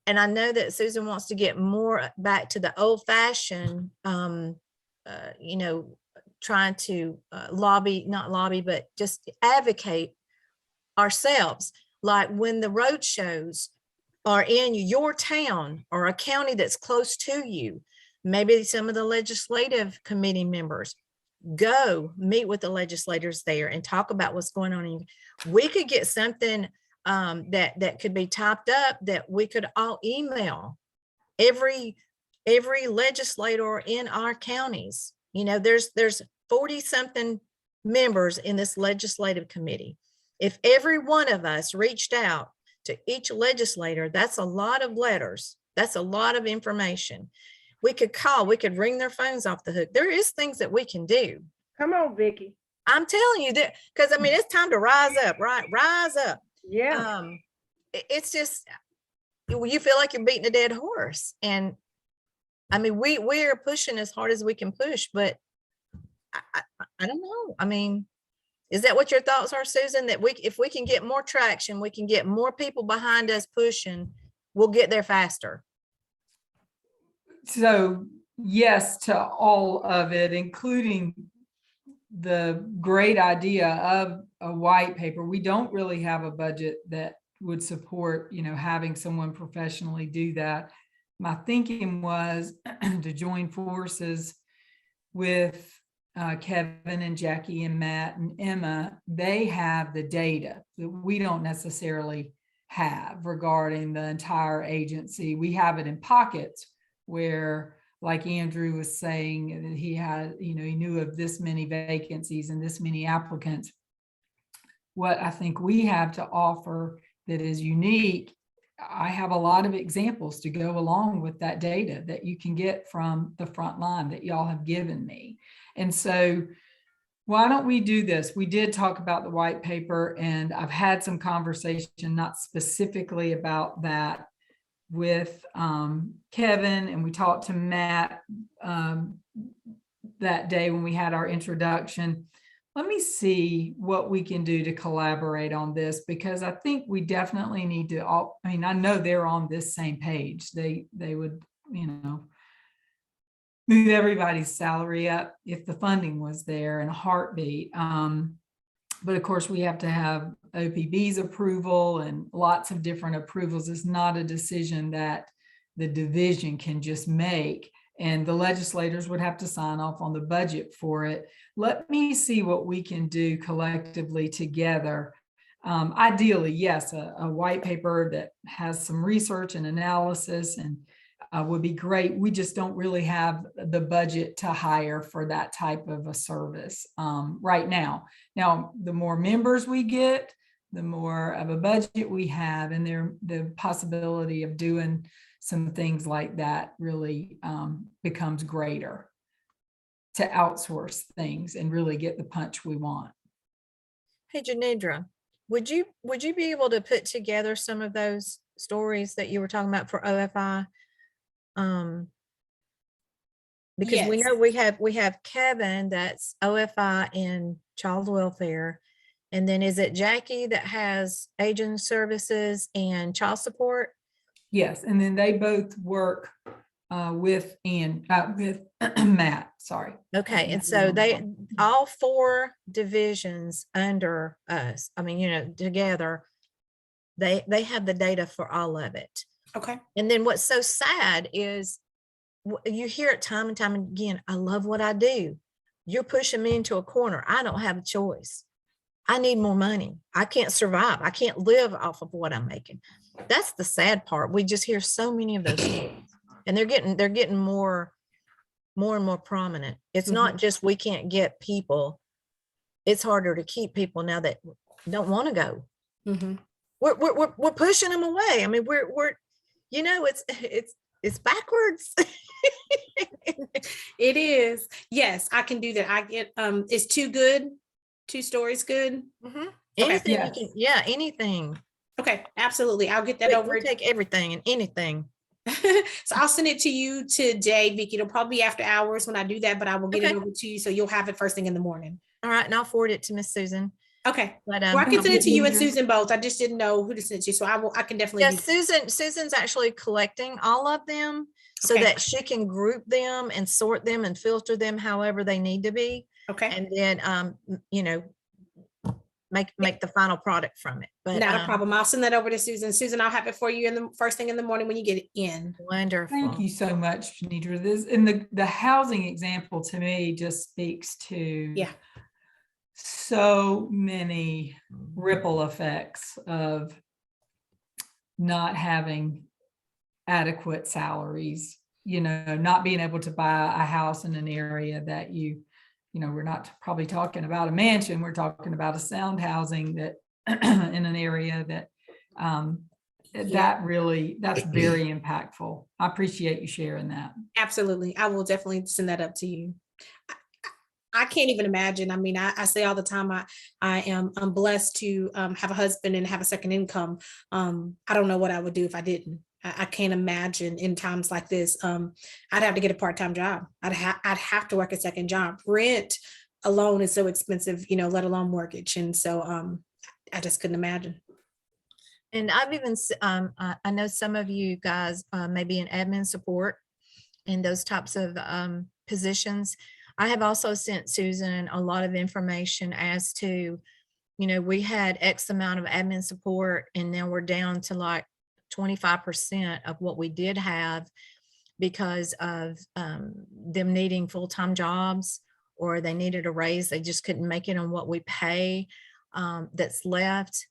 and I know that Susan wants to get more back to the old fashioned, trying to not lobby, but just advocate ourselves. Like when the road shows, are in your town or a county that's close to you. Maybe some of the legislative committee members go meet with the legislators there and talk about what's going on. We could get something that could be typed up that we could all email every legislator in our counties. You know, there's 40 something members in this legislative committee. If every one of us reached out to each legislator, that's a lot of letters. That's a lot of information. We could call, we could ring their phones off the hook. There is things that we can do. Come on, Vicky. I'm telling you that, because I mean, it's time to rise up, right? Rise up. Yeah. It's just, you feel like you're beating a dead horse. And I mean, we're pushing as hard as we can push, but I don't know. I mean, is that what your thoughts are, Susan? That if we can get more traction, we can get more people behind us pushing, we'll get there faster. So yes to all of it, including the great idea of a white paper. We don't really have a budget that would support, you know, having someone professionally do that. My thinking was to join forces with Kevin and Jackie and Matt and Emma. They have the data that we don't necessarily have regarding the entire agency. We have it in pockets where, like Andrew was saying, that he had, you know, he knew of this many vacancies and this many applicants. What I think we have to offer that is unique, I have a lot of examples to go along with that data that you can get from the front line that y'all have given me. And so why don't we do this? We did talk about the white paper, and I've had some conversation, not specifically about that, with Kevin, and we talked to Matt that day when we had our introduction. Let me see what we can do to collaborate on this, because I think we definitely need to all, I mean, I know they're on this same page. They would, you know, move everybody's salary up if the funding was there in a heartbeat. But of course, we have to have OPB's approval and lots of different approvals. It's not a decision that the division can just make, and the legislators would have to sign off on the budget for it. Let me see what we can do collectively together. Ideally, yes, a white paper that has some research and analysis and would be great. We just don't really have the budget to hire for that type of a service right now. Now, the more members we get, the more of a budget we have, and the possibility of doing some things like that really becomes greater, to outsource things and really get the punch we want. Hey, Janedra, would you be able to put together some of those stories that you were talking about for OFI? Because we Yes. know we have Kevin, that's OFI in child welfare. And then is it Jackie that has aging services and child support? Yes, and then they both work with Matt, sorry. Okay, and so all 4 divisions under us, I mean, you know, together, they have the data for all of it. Okay. And then what's so sad is you hear it time and time again, I love what I do. You're pushing me into a corner. I don't have a choice. I need more money. I can't survive. I can't live off of what I'm making. That's the sad part. We just hear so many of those stories, and they're getting more and more prominent. It's not just we can't get people. It's harder to keep people now that don't want to go. We're pushing them away. I mean, we're you know, it's backwards. It is. Yes, I can do that. I get is 2 good? 2 stories good? Anything you Yes. can, yeah, anything. Okay, absolutely. I'll get that over. We'll take everything and anything. So I'll send it to you today, Vicki. It'll probably be after hours when I do that, but I will get it Okay. over to you so you'll have it first thing in the morning. All right, and I'll forward it to Miss Susan. Okay. But Well, I can send it to you and Mhm. Susan both. I just didn't know who to send it to, so I can definitely. yeah, do- Susan's actually collecting all of them so Okay. that she can group them and sort them and filter them however they need to be. Okay. And then you know, make the final product from it. But Not a problem. I'll send that over to Susan. Susan, I'll have it for you in the first thing in the morning when you get it in. Wonderful. Thank you so much, Janidra. This and the housing example to me just speaks to Yeah. so many ripple effects of not having adequate salaries, not being able to buy a house in an area that we're not probably talking about a mansion, we're talking about a sound housing that in an area that that's very impactful. I appreciate you sharing that. Absolutely. I will definitely send that up to you. I can't even imagine. I mean, I say all the time, I'm blessed to have a husband and have a second income. I don't know what I would do if I didn't. I can't imagine in times like this. I'd have to get a part-time job. I'd have to work a second job. Rent alone is so expensive, let alone mortgage. And so I just couldn't imagine. And I've even, I know some of you guys may be in admin support in those types of positions. I have also sent Susan a lot of information as to, we had X amount of admin support and now we're down to like 25% of what we did have because of them needing full-time jobs, or they needed a raise. They just couldn't make it on what we pay that's left.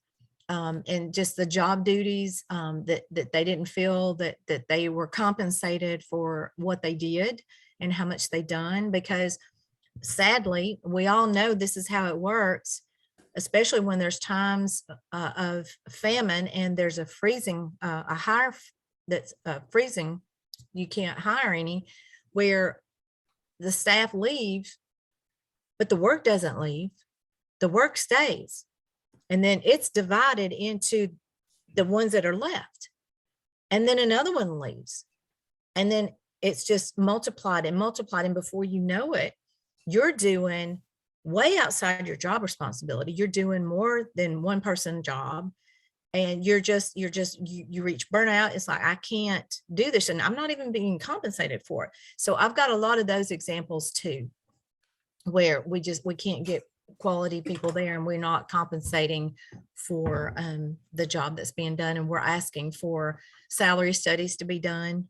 And just the job duties that they didn't feel that they were compensated for what they did and how much they done, because sadly, we all know this is how it works, especially when there's times of famine and there's a freezing, a hire that's freezing, you can't hire any, where the staff leave, but the work doesn't leave, the work stays. And then it's divided into the ones that are left. And then another one leaves. And then it's just multiplied and multiplied. And before you know it, you're doing way outside your job responsibility. You're doing more than one person job. And you reach burnout. It's like, I can't do this. And I'm not even being compensated for it. So I've got a lot of those examples too, where we can't get quality people there and we're not compensating for the job that's being done. And we're asking for salary studies to be done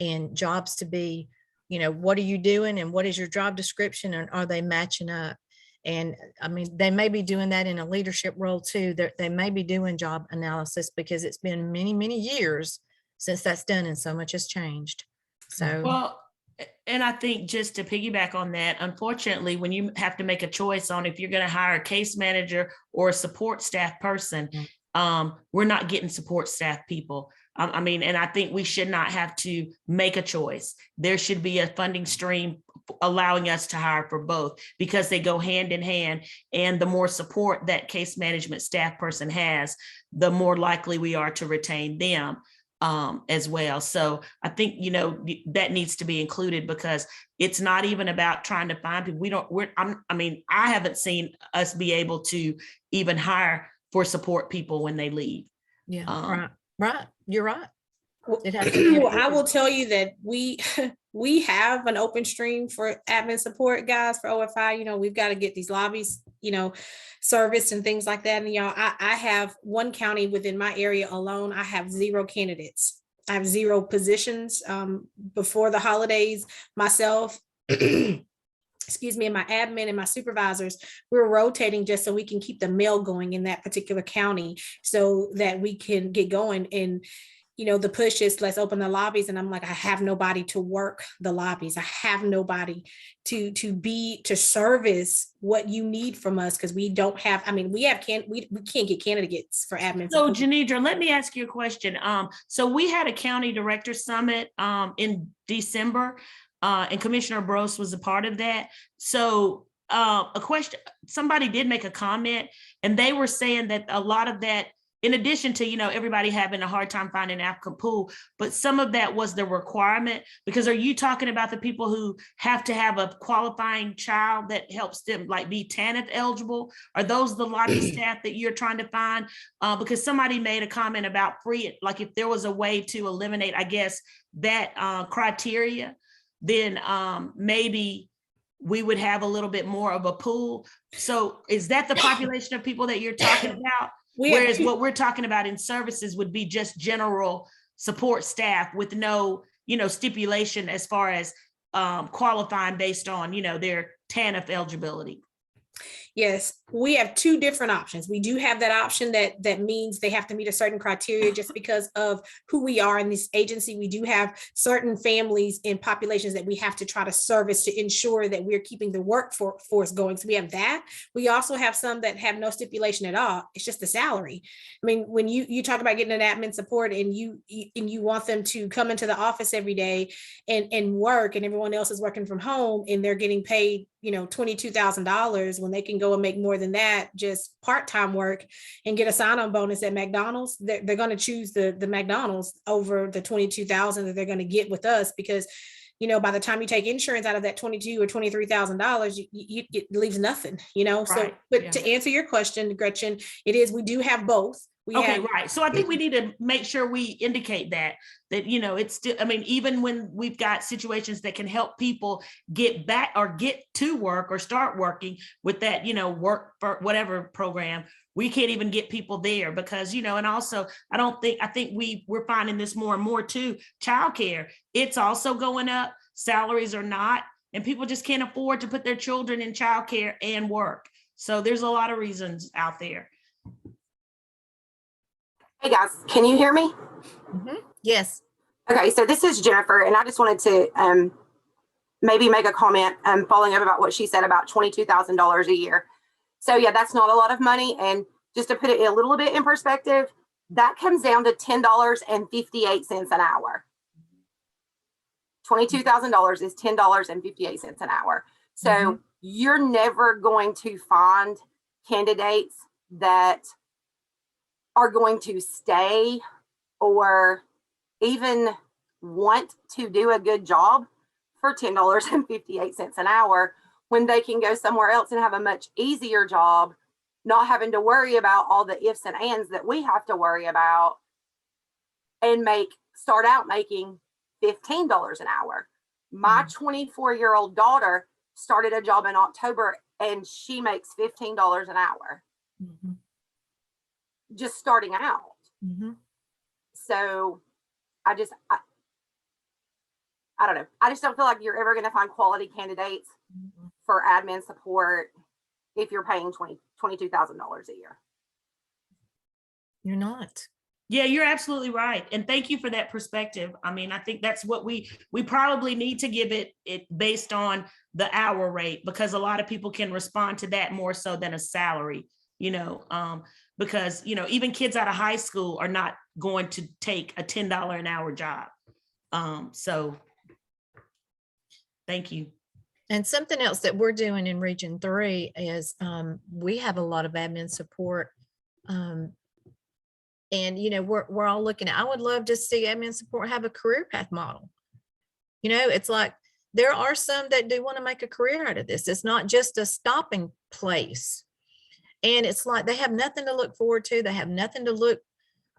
and jobs to be, what are you doing and what is your job description and are they matching up? And I mean, they may be doing that in a leadership role too. They may be doing job analysis because it's been many, many years since that's done and so much has changed. So, well, and I think just to piggyback on that, unfortunately, when you have to make a choice on if you're going to hire a case manager or a support staff person, we're not getting support staff people. I mean, and I think we should not have to make a choice. There should be a funding stream allowing us to hire for both because they go hand in hand. And the more support that case management staff person has, the more likely we are to retain them as well. So I think, that needs to be included because it's not even about trying to find people. I haven't seen us be able to even hire for support people when they leave. Yeah, right. You're right. It has to be Well, I will tell you that we have an open stream for admin support guys for OFI. We've got to get these lobbies, serviced and things like that. And I have one county within my area alone. I have 0 candidates. I have 0 positions. Before the holidays, myself, excuse me, and my admin and my supervisors, we're rotating just so we can keep the mail going in that particular county so that we can get going. And the push is let's open the lobbies. And I'm like, I have nobody to work the lobbies. I have nobody to service what you need from us. Cause we don't have, we can't get candidates for admin. So Janidra, let me ask you a question. So we had a county director summit in December and Commissioner Brose was a part of that. So a question, somebody did make a comment and they were saying that a lot of that, in addition to, everybody having a hard time finding an applicant pool, but some of that was the requirement, because are you talking about the people who have to have a qualifying child that helps them like be TANF eligible? Are those the lobby staff that you're trying to find? Because somebody made a comment about free, like if there was a way to eliminate, I guess, that criteria, then maybe we would have a little bit more of a pool. So is that the population of people that you're talking about? Whereas what we're talking about in services would be just general support staff with no, stipulation as far as qualifying based on, their TANF eligibility. Yes, we have two different options. We do have that option that means they have to meet a certain criteria just because of who we are in this agency. We do have certain families and populations that we have to try to service to ensure that we're keeping the workforce going. So we have that. We also have some that have no stipulation at all. It's just the salary. I mean, when you talk about getting an admin support and you want them to come into the office every day and work, and everyone else is working from home and they're getting paid, $22,000 when they can go and make more than that, just part-time work and get a sign-on bonus at McDonald's, they're going to choose the McDonald's over the 22,000 that they're going to get with us, because by the time you take insurance out of that $22,000 or $23,000, it leaves nothing, So, Right, but yeah. to answer your question, Gretchen, we do have both. Okay, right. So I think we need to make sure we indicate that it's still, even when we've got situations that can help people get back or get to work or start working with that, work for whatever program, we can't even get people there because, and also I think we're finding this more and more too, childcare, it's also going up, salaries are not, and people just can't afford to put their children in childcare and work. So there's a lot of reasons out there. Hey guys, can you hear me? Mhm. Yes. Okay, so this is Jennifer, and I just wanted to maybe make a comment following up about what she said about $22,000 a year. So yeah, that's not a lot of money. And just to put it a little bit in perspective, that comes down to $10.58 an hour. $22,000 is $10.58 an hour. So you're never going to find candidates that are going to stay or even want to do a good job for $10.58 an hour when they can go somewhere else and have a much easier job, not having to worry about all the ifs and ands that we have to worry about, and start out making $15 an hour. My 24-year-old daughter started a job in October and she makes $15 an hour. Just starting out. So I don't know. I just don't feel like you're ever going to find quality candidates for admin support if you're paying $22,000 a year. You're not. Yeah, you're absolutely right. And thank you for that perspective. I think that's what we probably need to give it based on the hour rate, because a lot of people can respond to that more so than a salary, because, even kids out of high school are not going to take a $10 an hour job. So thank you. And something else that we're doing in Region 3 is we have a lot of admin support. And, we're all looking at, I would love to see admin support have a career path model. It's like, there are some that do want to make a career out of this. It's not just a stopping place. And it's like they have nothing to look forward to. They have nothing to look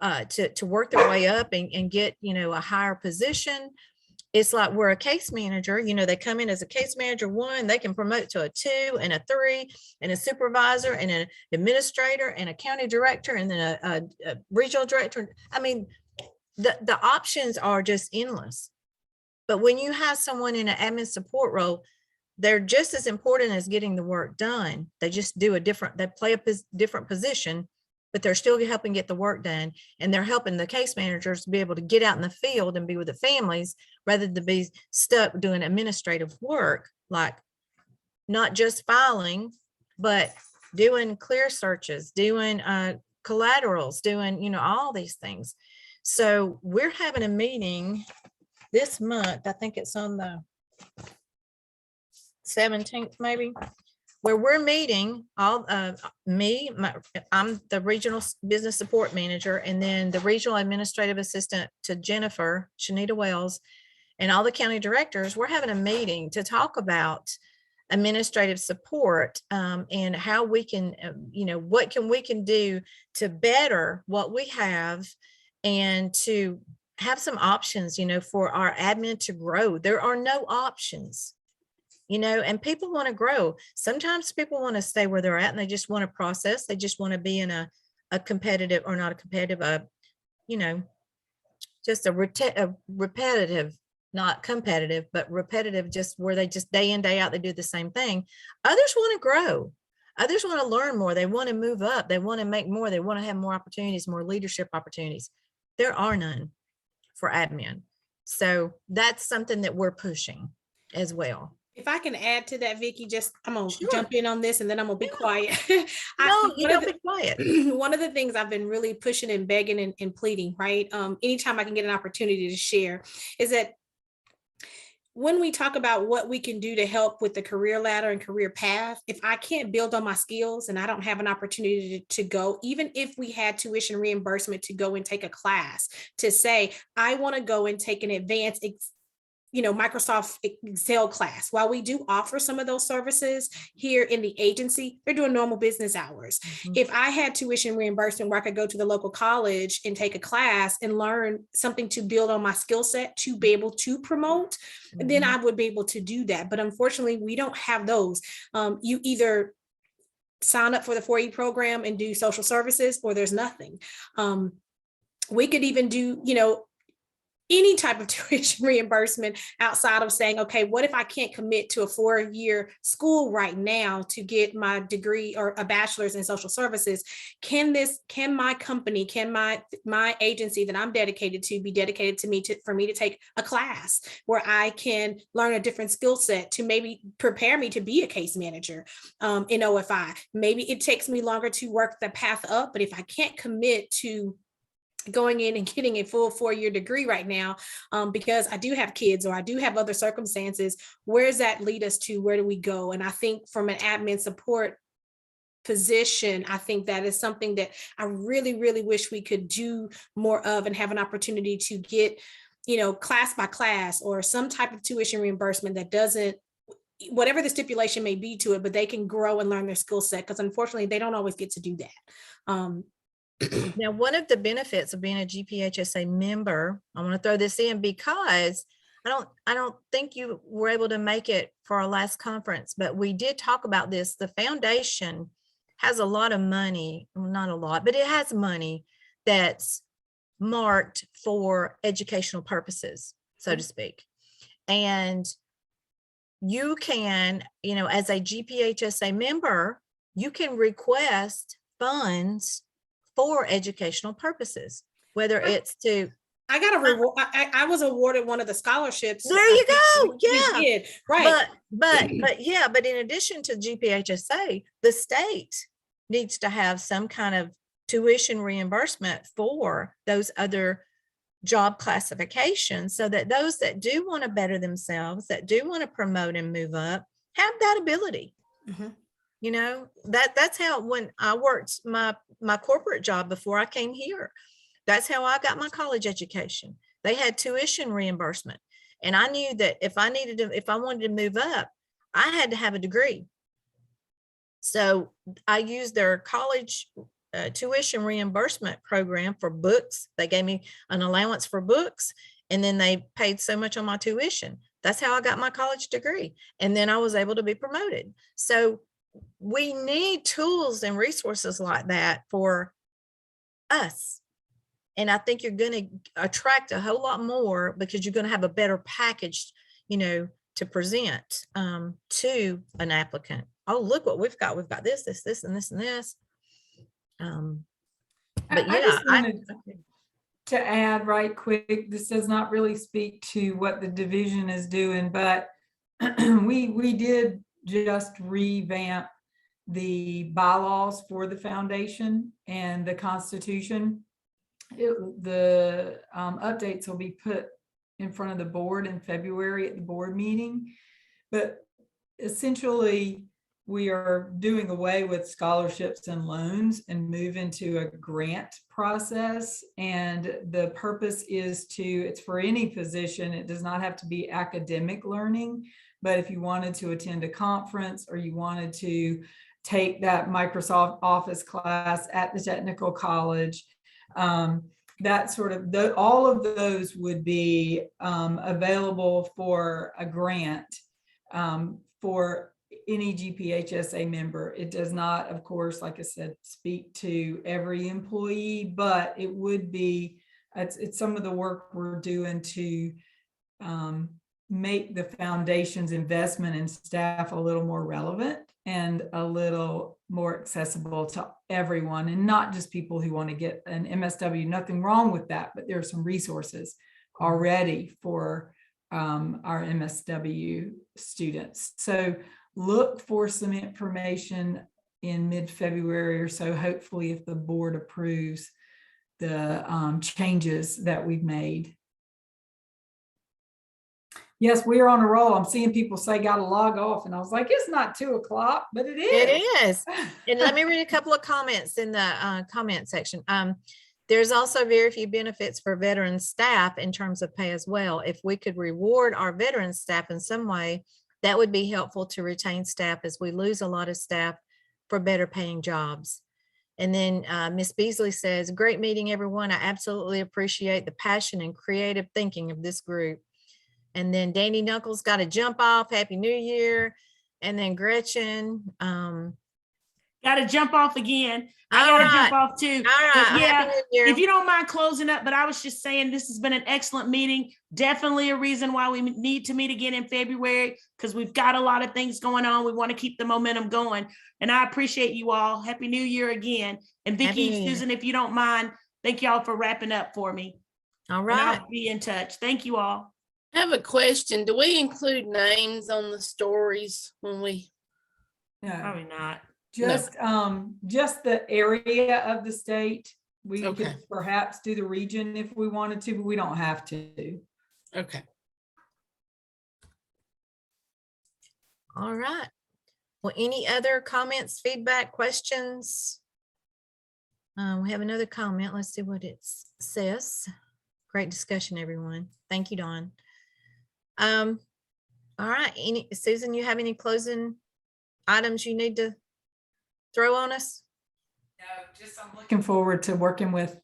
to work their way up and get, a higher position. It's like we're a case manager, they come in as a case manager 1, they can promote to a 2 and a 3 and a supervisor and an administrator and a county director and then a regional director. The options are just endless. But when you have someone in an admin support role, they're just as important as getting the work done. They just they play a different position, but they're still helping get the work done. And they're helping the case managers to be able to get out in the field and be with the families rather than be stuck doing administrative work, like not just filing, but doing clear searches, doing collaterals, doing, all these things. So we're having a meeting this month. I think it's on the 17th, maybe, where we're meeting all I'm the regional business support manager, and then the regional administrative assistant to Jennifer, Shanita Wells, and all the county directors. We're having a meeting to talk about administrative support and how we can, what we can do to better what we have and to have some options, for our admin to grow. There are no options. and people want to grow. Sometimes people want to stay where they're at and they just want to process. They just want to be in a competitive, or not a competitive, just a repetitive, not competitive, but repetitive, just where they just day in, day out, they do the same thing. Others want to grow. Others want to learn more. They want to move up. They want to make more. They want to have more opportunities, more leadership opportunities. There are none for admin. So that's something that we're pushing as well. If I can add to that, Vicki, I'm gonna Sure. jump in on this and then I'm gonna be quiet. No, you don't be quiet. One of the things I've been really pushing and begging and pleading, right? Anytime I can get an opportunity to share, is that when we talk about what we can do to help with the career ladder and career path, if I can't build on my skills and I don't have an opportunity to go, even if we had tuition reimbursement to go and take a class, to say, I want to go and take an advanced Microsoft Excel class. While we do offer some of those services here in the agency, they're doing normal business hours. Mhm. If I had tuition reimbursement where I could go to the local college and take a class and learn something to build on my skill set to be able to promote, then I would be able to do that. But unfortunately, we don't have those. You either sign up for the 4E program and do social services, or there's nothing. We could even do, any type of tuition reimbursement outside of saying, okay, what if I can't commit to a 4-year school right now to get my degree or a bachelor's in social services? Can my company, can my agency that I'm dedicated to be dedicated to me for me to take a class where I can learn a different skill set to maybe prepare me to be a case manager in OFI? Maybe it takes me longer to work the path up, but if I can't commit to going in and getting a full 4-year degree right now, because I do have kids or I do have other circumstances, where does that lead us to? Where do we go? And I think from an admin support position, I think that is something that I really, really wish we could do more of and have an opportunity to get, class by class or some type of tuition reimbursement that doesn't, whatever the stipulation may be to it, but they can grow and learn their skill set, because unfortunately they don't always get to do that. Now, one of the benefits of being a GPHSA member, I want to throw this in because I don't think you were able to make it for our last conference, but we did talk about this. The foundation has a lot of money, well, not a lot, but it has money that's marked for educational purposes, so to speak. And you can, as a GPHSA member, you can request funds for educational purposes, whether it's to. I got a reward. I was awarded one of the scholarships. There you go. We did. Right. But in addition to GPHSA, the state needs to have some kind of tuition reimbursement for those other job classifications, so that those that do want to better themselves, that do want to promote and move up, have that ability. Mhm. That's how, when I worked my corporate job before I came here, that's how I got my college education. They had tuition reimbursement. And I knew that if I wanted to move up, I had to have a degree. So I used their college tuition reimbursement program for books. They gave me an allowance for books, and then they paid so much on my tuition. That's how I got my college degree. And then I was able to be promoted. So we need tools and resources like that for us. And I think you're going to attract a whole lot more, because you're going to have a better package, to present to an applicant. Oh, look what we've got. We've got this, and this, and this. But I yeah, just wanted to add right quick, this does not really speak to what the division is doing, but we did just revamp the bylaws for the foundation and the Constitution. The updates will be put in front of the board in February at the board meeting. But essentially, we are doing away with scholarships and loans and move into a grant process. And the purpose is it's for any position. It does not have to be academic learning, but if you wanted to attend a conference or you wanted to take that Microsoft Office class at the technical college, that sort of, all of those would be available for a grant for any GPHSA member. It does not, of course, like I said, speak to every employee, but it would be, it's some of the work we're doing to make the foundation's investment in staff a little more relevant and a little more accessible to everyone, and not just people who want to get an MSW. Nothing wrong with that, but there are some resources already for our MSW students. So look for some information in mid-February or so, hopefully, if the board approves the changes that we've made. Yes, we are on a roll. I'm seeing people say got to log off, and I was like, it's not 2 o'clock, but it is. It is. And let me read a couple of comments in the comment section. There's also very few benefits for veteran staff in terms of pay as well. If we could reward our veteran staff in some way, that would be helpful to retain staff, as we lose a lot of staff for better paying jobs. And then Ms. Beasley says, great meeting, everyone. I absolutely appreciate the passion and creative thinking of this group. And then Danny Knuckles got to jump off. Happy New Year. And then Gretchen. Got to jump off again. I All got to right. jump off too. All right. But yeah, Happy New Year. if you don't mind closing up, but I was just saying this has been an excellent meeting. Definitely a reason why we need to meet again in February, because we've got a lot of things going on. We want to keep the momentum going. And I appreciate you all. Happy New Year again. And Vicki, Susan, if you don't mind, thank y'all for wrapping up for me. All And right. I'll be in touch. Thank you all. I have a question. Do we include names on the stories when we? No, Probably not. just the area of the state. We Okay. could perhaps do the region if we wanted to, but we don't have to. Okay. All right. Well, any other comments, feedback, questions? We have another comment. Let's see what it says. Great discussion, everyone. Thank you, Dawn. All right. Susan, you have any closing items you need to throw on us? No, just I'm looking forward to working with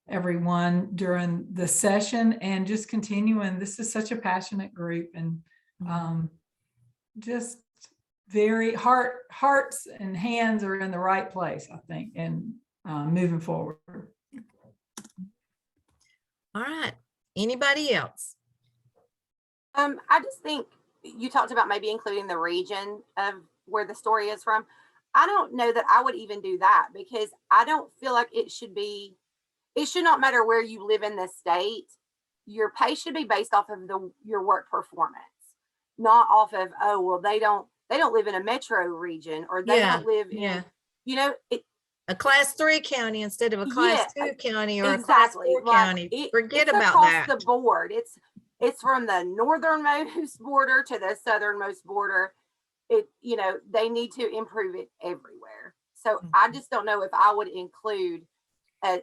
everyone during the session and just continuing. This is such a passionate group, and just very hearts and hands are in the right place, I think, and moving forward. All right. Anybody else? I just think you talked about maybe including the region of where the story is from. I don't know that I would even do that, because I don't feel like it should not matter where you live in the state. Your pay should be based off of your work performance, not off of, oh, well, they don't live in a metro region, or they don't live in, A class 3 county instead of a class 2 county, or exactly. a class 4 county. Forget about across that. the board. It's from the northernmost border to the southernmost border. They need to improve it everywhere. So I just don't know if I would include a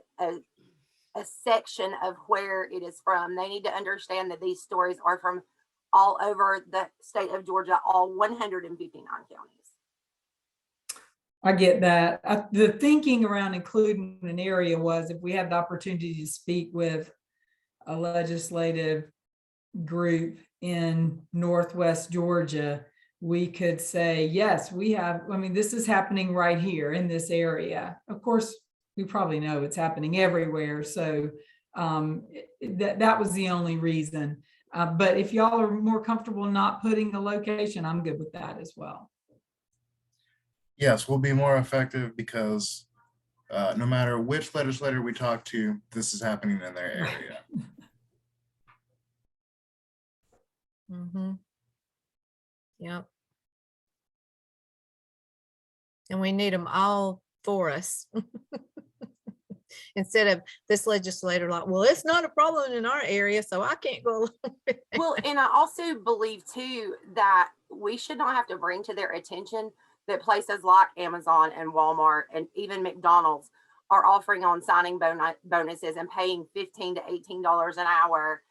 section of where it is from. They need to understand that these stories are from all over the state of Georgia, all 159 counties. I get that. The thinking around including an area was, if we had the opportunity to speak with a legislative group in Northwest Georgia, we could say, yes, we have, this is happening right here in this area. Of course, we probably know it's happening everywhere. So that was the only reason. But if y'all are more comfortable not putting a location, I'm good with that as well. Yes, we'll be more effective because no matter which legislator we talk to, this is happening in their area. Mm-hmm. Yep. And we need them all for us. Instead of this legislator like, well, it's not a problem in our area, so I can't go along with it. Well, and I also believe too that we should not have to bring to their attention that places like Amazon and Walmart and even McDonald's are offering on signing bonuses and paying $15 to $18 an hour.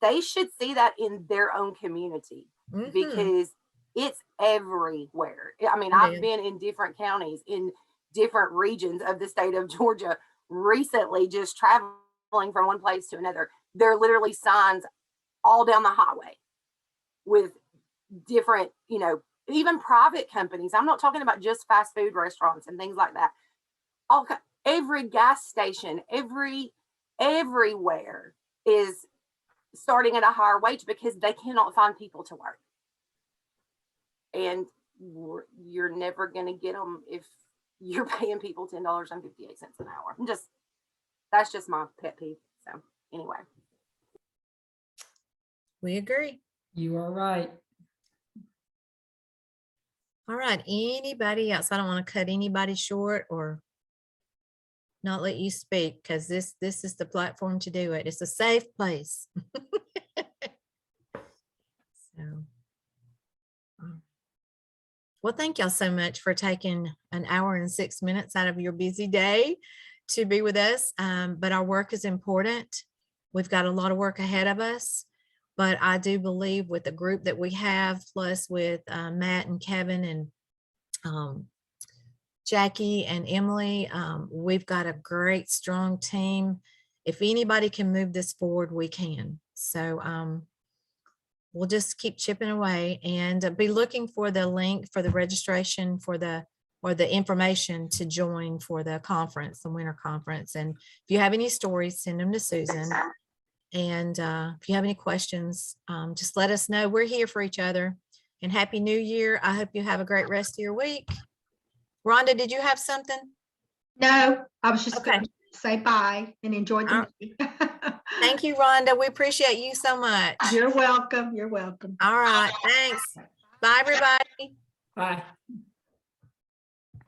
They should see that in their own community, because it's everywhere. I've been in different counties in different regions of the state of Georgia recently, just traveling from one place to another. There are literally signs all down the highway with different, even private companies. I'm not talking about just fast food restaurants and things like that. Every gas station, everywhere is starting at a higher wage because they cannot find people to work. And you're never going to get them if you're paying people $10.58 an hour. That's just my pet peeve. So anyway. We agree. You are right. All right. Anybody else? I don't want to cut anybody short or not let you speak, because this is the platform to do it. It's a safe place. So, well, thank y'all so much for taking an hour and 6 minutes out of your busy day to be with us. But our work is important. We've got a lot of work ahead of us. But I do believe with the group that we have, plus with Matt and Kevin and Jackie and Emily, we've got a great, strong team. If anybody can move this forward, we can. So we'll just keep chipping away and be looking for the link for the registration for or the information to join for the conference, the winter conference. And if you have any stories, send them to Susan. And if you have any questions, just let us know. We're here for each other. And Happy New Year. I hope you have a great rest of your week. Rhonda, did you have something? No, I was just Okay. going to say bye and enjoy the meeting. Thank you, Rhonda. We appreciate you so much. You're welcome. You're welcome. All right. Thanks. Bye, everybody. Bye.